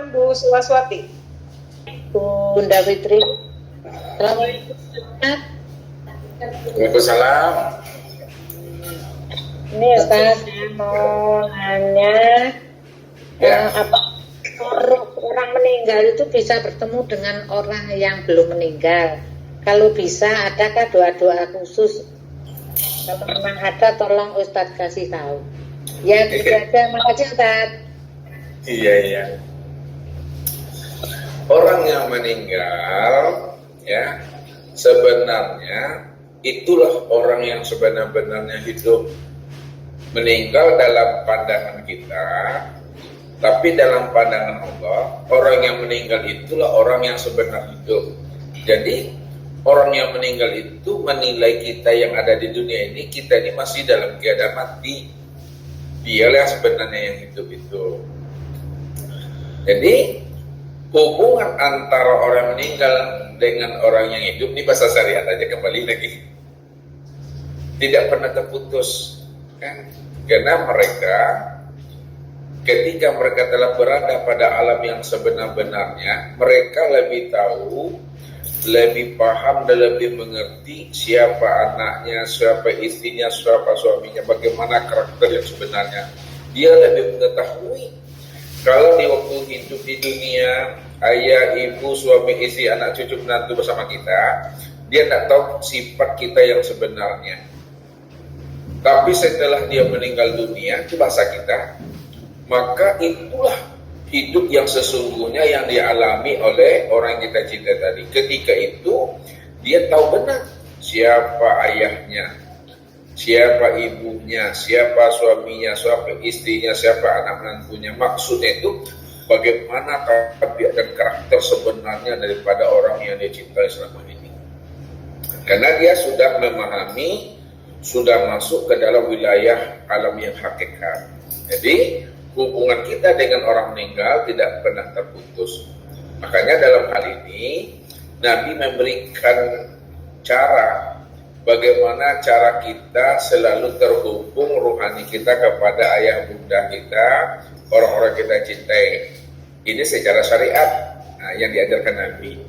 Malam Bu Suwaswati. Bunda Fitri. Assalamualaikum. Waalaikumsalam. Ini Ustaz, saya mau nanya, apa orang meninggal itu bisa bertemu dengan orang yang belum meninggal? Kalau bisa, adakah doa-doa khusus? Kalau memang ada, tolong Ustaz kasih tahu. Ya, gitu aja. Makasih Ustaz. Iya. Orang yang meninggal, ya, sebenarnya itulah orang yang sebenar-benarnya hidup. Meninggal dalam pandangan kita, tapi dalam pandangan Allah, orang yang meninggal itulah orang yang sebenar hidup. Jadi orang yang meninggal itu menilai kita yang ada di dunia ini, kita ini masih dalam keadaan mati. Dialah yang sebenarnya yang hidup itu. Jadi hubungan antara orang meninggal dengan orang yang hidup ini bahasa syariat aja, kembali lagi tidak pernah terputus, kan? Karena mereka ketika mereka telah berada pada alam yang sebenar-benarnya, mereka lebih tahu, lebih paham dan lebih mengerti siapa anaknya, siapa istrinya, siapa suaminya, bagaimana karakter yang sebenarnya. Dia lebih mengetahui. Kalau di waktu hidup di dunia, ayah, ibu, suami, istri, anak, cucu, menantu bersama kita, dia tidak tahu sifat kita yang sebenarnya. Tapi setelah dia meninggal dunia, itu bahasa kita, maka itulah hidup yang sesungguhnya yang dialami oleh orang yang kita cinta tadi. Ketika itu, dia tahu benar siapa ayahnya, siapa ibunya, siapa suaminya, siapa istrinya, siapa anak menantunya. Maksudnya itu bagaimana tabiat dan karakter sebenarnya daripada orang yang dia cintai selama ini. Karena dia sudah memahami, sudah masuk ke dalam wilayah alam yang hakikat. Jadi hubungan kita dengan orang meninggal tidak pernah terputus. Makanya dalam hal ini Nabi memberikan cara bagaimana cara kita selalu terhubung rohani kita kepada ayah bunda kita, orang-orang kita cintai. Ini secara syariat yang diajarkan Nabi.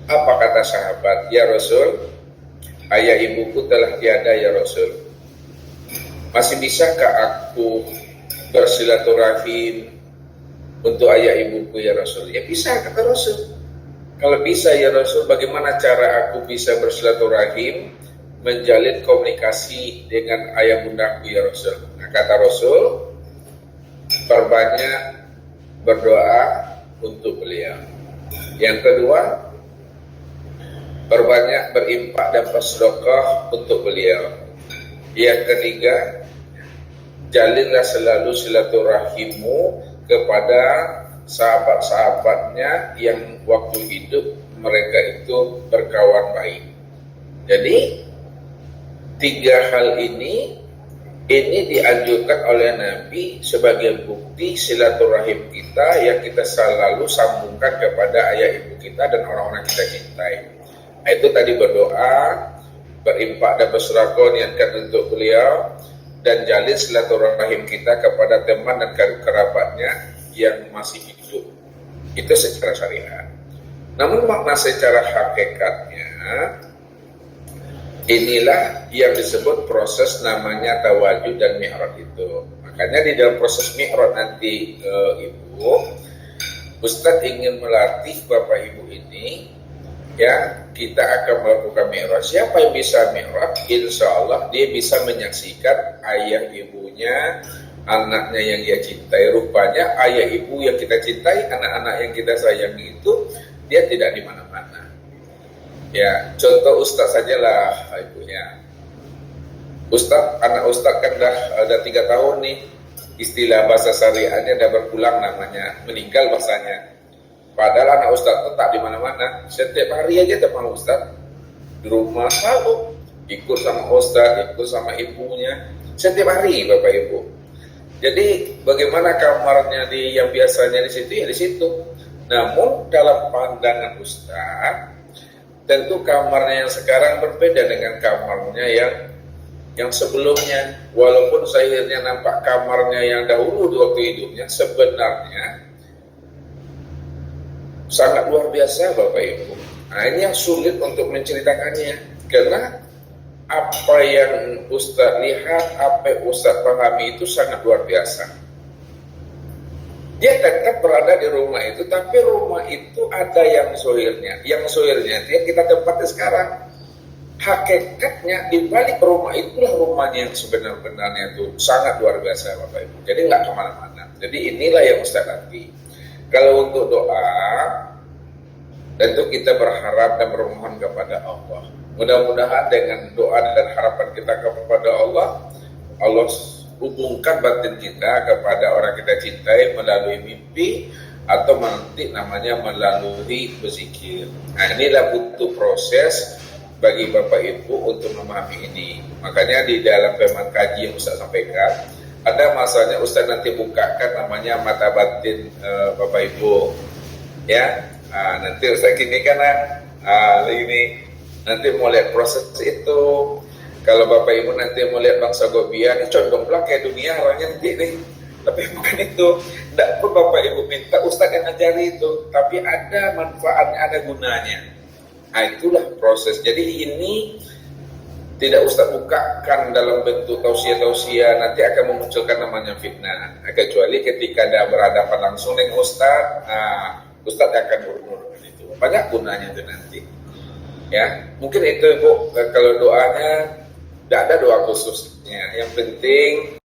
Apa kata sahabat? Ya Rasul, ayah ibuku telah tiada ya Rasul. Masih bisakah aku bersilaturahim untuk ayah ibuku ya Rasul? Ya bisa, kata Rasul. Kalau bisa ya Rasul, bagaimana cara aku bisa bersilaturahim, menjalin komunikasi dengan ayah bundaku ya Rasul? Nah, kata Rasul, perbanyak berdoa untuk beliau. Yang kedua, perbanyak berinfak dan bersedekah untuk beliau. Yang ketiga, jalinlah selalu silaturahimmu kepada sahabat-sahabatnya yang waktu hidup mereka itu berkawan baik. Jadi 3 hal ini dianjurkan oleh Nabi sebagai bukti silaturahim kita yang kita selalu sambungkan kepada ayah ibu kita dan orang-orang kita cintai. Itu tadi berdoa, berinfak dan bersedekah niatkan untuk beliau, dan jalin silaturahim kita kepada teman dan kerabatnya yang masih hidup. Itu secara syariat. Namun makna secara hakikatnya, inilah yang disebut proses namanya tawajud dan mi'raj itu. Makanya di dalam proses mi'raj nanti Ibu, Ustadz ingin melatih Bapak Ibu ini, ya, kita akan melakukan mi'raj. Siapa yang bisa mi'raj? Insya Allah dia bisa menyaksikan ayah ibunya, anaknya yang dia cintai. Rupanya ayah ibu yang kita cintai, anak-anak yang kita sayangi itu, dia tidak di mana-mana. Ya, contoh Ustadz sajalah ibunya. Anak Ustadz kan udah 3 tahun nih, istilah bahasa syariahnya udah berpulang namanya, meninggal bahasanya. Padahal anak Ustadz tetap di mana-mana. Setiap hari aja sama Ustadz di rumah selalu ikut sama Ustadz, ikut sama ibunya. Setiap hari Bapak Ibu. Jadi bagaimana kamarnya yang biasanya di situ ya di situ. Namun dalam pandangan Ustadz, tentu kamarnya yang sekarang berbeda dengan kamarnya yang sebelumnya. Walaupun zahirnya nampak kamarnya yang dahulu di waktu hidupnya, sebenarnya sangat luar biasa Bapak Ibu. Nah ini yang sulit untuk menceritakannya, karena apa yang Ustadz lihat, apa yang Ustadz pahami itu sangat luar biasa. Dia tetap berada di rumah itu, tapi rumah itu ada yang zohirnya. Yang zohirnya itu yang kita tempati sekarang. Hakikatnya di balik rumah itulah rumahnya yang sebenar-benarnya itu sangat luar biasa Bapak Ibu. Jadi nggak kemana-mana. Jadi inilah yang Ustadz latih. Kalau untuk doa, tentu kita berharap dan bermohon kepada Allah. Mudah-mudahan dengan doa dan harapan kita kepada Allah, Allah hubungkan batin kita kepada orang kita cintai melalui mimpi atau nanti namanya melalui berzikir. Nah inilah butuh proses bagi Bapak Ibu untuk memahami ini. Makanya di dalam firman kaji yang Ustaz sampaikan, ada masanya Ustaz nanti bukakan namanya mata batin Bapak Ibu. Ya, nanti Ustaz gini karena ini nanti mau lihat proses itu. Kalau Bapak Ibu nanti mau lihat bangsa Gobia, ini condong lah kayak dunia orangnya nanti nih. Tapi bukan itu. Tidak perlu Bapak Ibu minta Ustaz yang ngajari itu. Tapi ada manfaatnya, ada gunanya. Nah itulah proses. Jadi ini tidak Ustaz bukakan dalam bentuk tausiah-tausiah, nanti akan memunculkan namanya fitnah. Nah, kecuali ketika ada berhadapan langsung dengan Ustaz, Ustaz akan urut-urut itu. Banyak gunanya itu nanti. Ya, mungkin itu Bu, kalau doanya tidak ada doa khususnya. Yang penting